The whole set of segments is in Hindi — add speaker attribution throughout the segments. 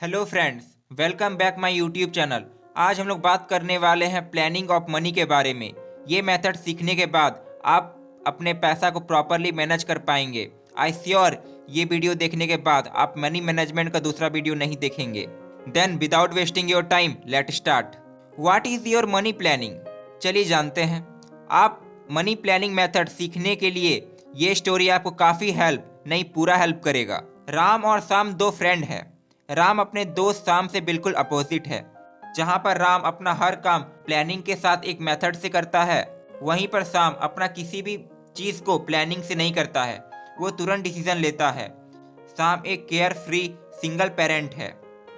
Speaker 1: Hello friends, welcome back my YouTube channel. आज हम लोग बात करने वाले हैं प्लानिंग ऑफ मनी के बारे में। ये मेथड सीखने के बाद आप अपने पैसा को प्रॉपरली मैनेज कर पाएंगे। आई श्योर ये वीडियो देखने के बाद आप मनी मैनेजमेंट का दूसरा वीडियो नहीं देखेंगे। Then without wasting your time let start. What is your money planning? चलिए जानते हैं। आप मनी प्लानिंग मेथड सीखने के लिए ये स्टोरी आपको काफ़ी हेल्प नहीं पूरा हेल्प करेगा। राम और श्याम दो फ्रेंड हैं। राम अपने दोस्त श्याम से बिल्कुल अपोजिट है। जहां पर राम अपना हर काम प्लानिंग के साथ एक मेथड से करता है, वहीं पर श्याम अपना किसी भी चीज़ को प्लानिंग से नहीं करता है, वो तुरंत डिसीजन लेता है। श्याम एक केयर फ्री सिंगल पेरेंट है।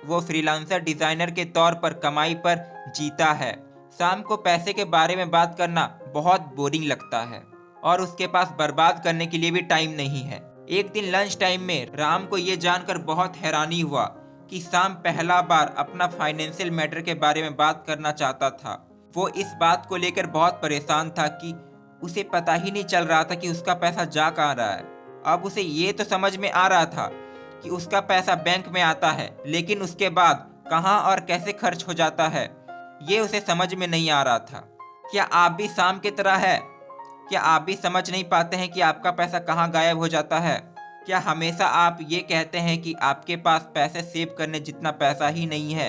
Speaker 1: वो फ्रीलांसर डिज़ाइनर के तौर पर कमाई पर जीता है। श्याम को पैसे के बारे में बात करना बहुत बोरिंग लगता है और उसके पास बर्बाद करने के लिए भी टाइम नहीं है। एक दिन लंच टाइम में राम को ये जानकर बहुत हैरानी हुआ कि श्याम पहला बार अपना फाइनेंशियल मैटर के बारे में बात करना चाहता था। वो इस बात को लेकर बहुत परेशान था कि उसे पता ही नहीं चल रहा था कि उसका पैसा जा कहाँ रहा है। अब उसे ये तो समझ में आ रहा था कि उसका पैसा बैंक में आता है, लेकिन उसके बाद कहाँ और कैसे खर्च हो जाता है ये उसे समझ में नहीं आ रहा था। क्या आप भी श्याम की तरह है? क्या आप भी समझ नहीं पाते हैं कि आपका पैसा कहाँ गायब हो जाता है? क्या हमेशा आप ये कहते हैं कि आपके पास पैसे सेव करने जितना पैसा ही नहीं है?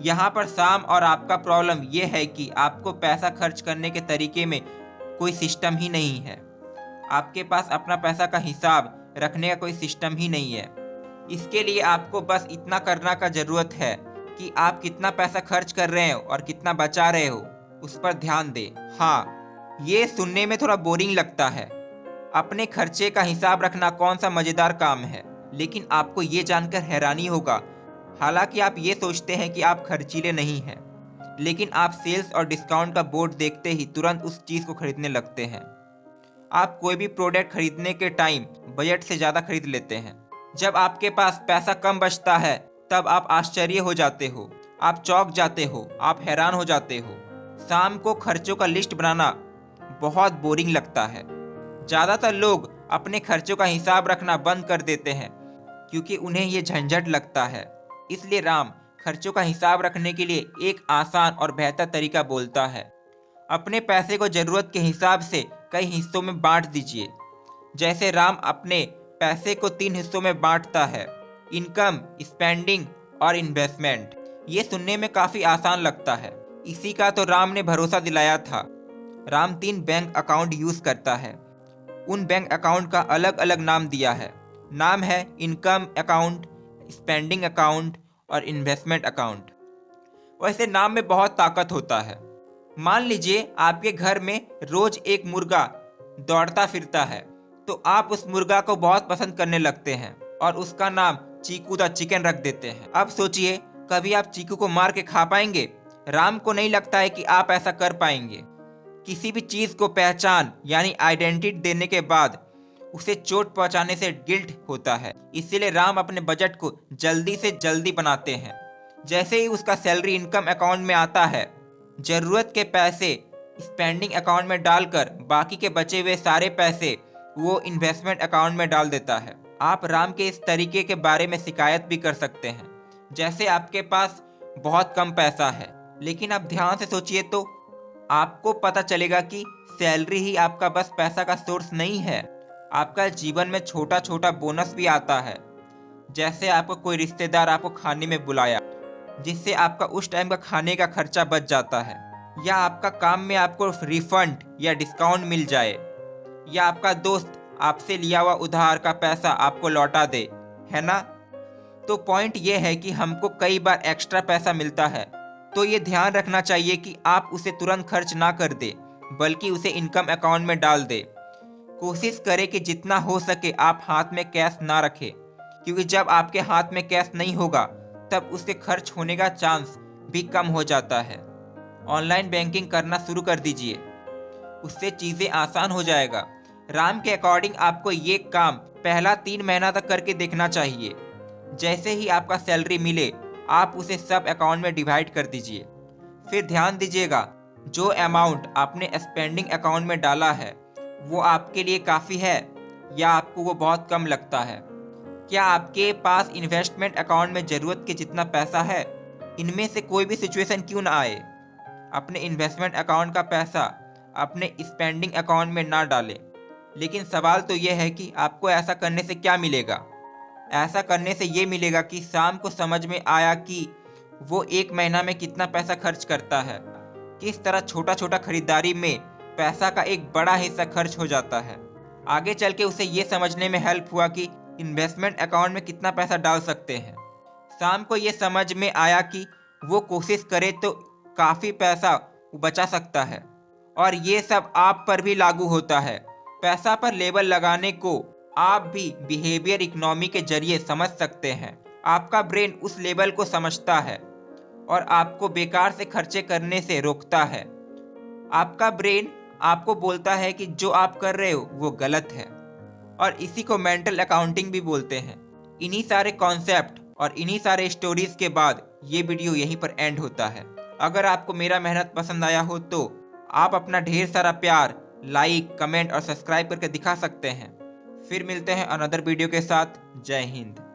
Speaker 1: यहाँ पर श्याम और आपका प्रॉब्लम ये है कि आपको पैसा खर्च करने के तरीके में कोई सिस्टम ही नहीं है। आपके पास अपना पैसा का हिसाब रखने का कोई सिस्टम ही नहीं है। इसके लिए आपको बस इतना करना का ज़रूरत है कि आप कितना पैसा खर्च कर रहे हो और कितना बचा रहे हो, उस पर ध्यान दें। हाँ, ये सुनने में थोड़ा बोरिंग लगता है। अपने खर्चे का हिसाब रखना कौन सा मज़ेदार काम है, लेकिन आपको ये जानकर हैरानी होगा। हालांकि आप ये सोचते हैं कि आप खर्चीले नहीं हैं, लेकिन आप सेल्स और डिस्काउंट का बोर्ड देखते ही तुरंत उस चीज़ को खरीदने लगते हैं। आप कोई भी प्रोडक्ट खरीदने के टाइम बजट से ज़्यादा खरीद लेते हैं। जब आपके पास पैसा कम बचता है तब आप आश्चर्य हो जाते हो, आप चौंक जाते हो, आप हैरान हो जाते हो। शाम को खर्चों का लिस्ट बनाना बहुत बोरिंग लगता है। ज़्यादातर लोग अपने खर्चों का हिसाब रखना बंद कर देते हैं क्योंकि उन्हें ये झंझट लगता है। इसलिए राम खर्चों का हिसाब रखने के लिए एक आसान और बेहतर तरीका बोलता है। अपने पैसे को ज़रूरत के हिसाब से कई हिस्सों में बांट दीजिए। जैसे राम अपने पैसे को 3 हिस्सों में बांटता है: इनकम, स्पेंडिंग और इन्वेस्टमेंट। ये सुनने में काफ़ी आसान लगता है। इसी का तो राम ने भरोसा दिलाया था। राम 3 बैंक अकाउंट यूज़ करता है। उन बैंक अकाउंट का अलग अलग नाम दिया है। नाम है इनकम अकाउंट, स्पेंडिंग अकाउंट और इन्वेस्टमेंट अकाउंट। वैसे नाम में बहुत ताकत होता है। मान लीजिए आपके घर में रोज एक मुर्गा दौड़ता फिरता है, तो आप उस मुर्गा को बहुत पसंद करने लगते हैं और उसका नाम चीकू द चिकन रख देते हैं। अब सोचिए, कभी आप चीकू को मार के खा पाएंगे? राम को नहीं लगता है कि आप ऐसा कर पाएंगे। किसी भी चीज़ को पहचान यानी आइडेंटिटी देने के बाद उसे चोट पहुंचाने से गिल्ट होता है। इसीलिए राम अपने बजट को जल्दी से जल्दी बनाते हैं। जैसे ही उसका सैलरी इनकम अकाउंट में आता है, ज़रूरत के पैसे स्पेंडिंग अकाउंट में डालकर बाकी के बचे हुए सारे पैसे वो इन्वेस्टमेंट अकाउंट में डाल देता है। आप राम के इस तरीके के बारे में शिकायत भी कर सकते हैं। जैसे आपके पास बहुत कम पैसा है, लेकिन आप ध्यान से सोचिए तो आपको पता चलेगा कि सैलरी ही आपका बस पैसा का सोर्स नहीं है। आपका जीवन में छोटा छोटा बोनस भी आता है। जैसे आपको कोई रिश्तेदार आपको खाने में बुलाया, जिससे आपका उस टाइम का खाने का खर्चा बच जाता है, या आपका काम में आपको रिफंड या डिस्काउंट मिल जाए, या आपका दोस्त आपसे लिया हुआ उधार का पैसा आपको लौटा दे, है ना? तो पॉइंट ये है कि हमको कई बार एक्स्ट्रा पैसा मिलता है, तो ये ध्यान रखना चाहिए कि आप उसे तुरंत खर्च ना कर दे, बल्कि उसे इनकम अकाउंट में डाल दे। कोशिश करें कि जितना हो सके आप हाथ में कैश ना रखें, क्योंकि जब आपके हाथ में कैश नहीं होगा तब उसके खर्च होने का चांस भी कम हो जाता है। ऑनलाइन बैंकिंग करना शुरू कर दीजिए, उससे चीज़ें आसान हो जाएगा। राम के अकॉर्डिंग आपको ये काम पहला 3 महीना तक करके देखना चाहिए। जैसे ही आपका सैलरी मिले आप उसे सब अकाउंट में डिवाइड कर दीजिए। फिर ध्यान दीजिएगा, जो अमाउंट आपने स्पेंडिंग अकाउंट में डाला है वो आपके लिए काफ़ी है या आपको वो बहुत कम लगता है। क्या आपके पास इन्वेस्टमेंट अकाउंट में ज़रूरत के जितना पैसा है? इनमें से कोई भी सिचुएशन क्यों ना आए, अपने इन्वेस्टमेंट अकाउंट का पैसा अपने स्पेंडिंग अकाउंट में ना डालें। लेकिन सवाल तो यह है कि आपको ऐसा करने से क्या मिलेगा? ऐसा करने से ये मिलेगा कि शाम को समझ में आया कि वो एक महीना में कितना पैसा खर्च करता है, किस तरह छोटा छोटा खरीदारी में पैसा का एक बड़ा हिस्सा खर्च हो जाता है। आगे चल के उसे ये समझने में हेल्प हुआ कि इन्वेस्टमेंट अकाउंट में कितना पैसा डाल सकते हैं। शाम को ये समझ में आया कि वो कोशिश करे तो काफ़ी पैसा बचा सकता है। और ये सब आप पर भी लागू होता है। पैसा पर लेबल लगाने को आप भी बिहेवियर इकोनॉमी के जरिए समझ सकते हैं। आपका ब्रेन उस लेबल को समझता है और आपको बेकार से खर्चे करने से रोकता है। आपका ब्रेन आपको बोलता है कि जो आप कर रहे हो वो गलत है, और इसी को मेंटल अकाउंटिंग भी बोलते हैं। इन्हीं सारे कॉन्सेप्ट और इन्हीं सारे स्टोरीज के बाद ये वीडियो यहीं पर एंड होता है। अगर आपको मेरा मेहनत पसंद आया हो तो आप अपना ढेर सारा प्यार लाइक, कमेंट और सब्सक्राइब करके दिखा सकते हैं। फिर मिलते हैं अनदर वीडियो के साथ। जय हिंद।